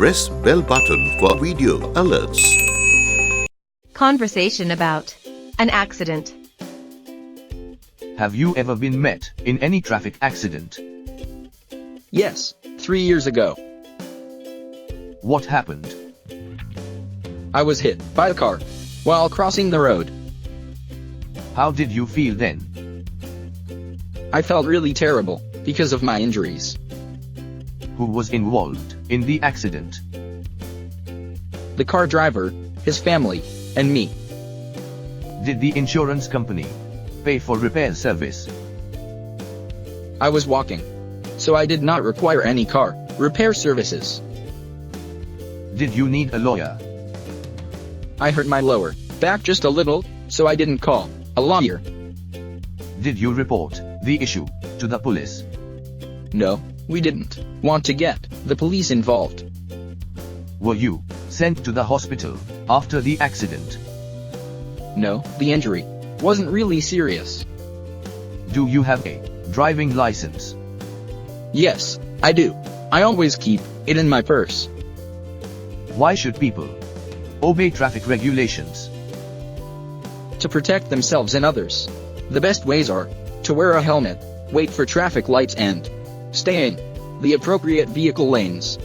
press bell button for video alerts. Conversation about an accident. Have you ever been met in any traffic accident? Yes, 3 years ago. What happened? I was hit by a car while crossing the road. How did you feel then? I felt really terrible because of my injuries. Who was involved in the accident? The car driver, his family, and me. Did the insurance company pay for repair service? I was walking, so I did not require any car repair services. Did you need a lawyer? I hurt my lower back just a little, so I didn't call a lawyer. Did you report the issue to the police? No, we didn't want to get the police involved. Were you sent to the hospital after the accident? No, the injury wasn't really serious. Do you have a driving license? Yes, I do. I always keep it in my purse. Why should people obey traffic regulations? To protect themselves and others. The best ways are to wear a helmet, wait for traffic lights and stay in the appropriate vehicle lanes.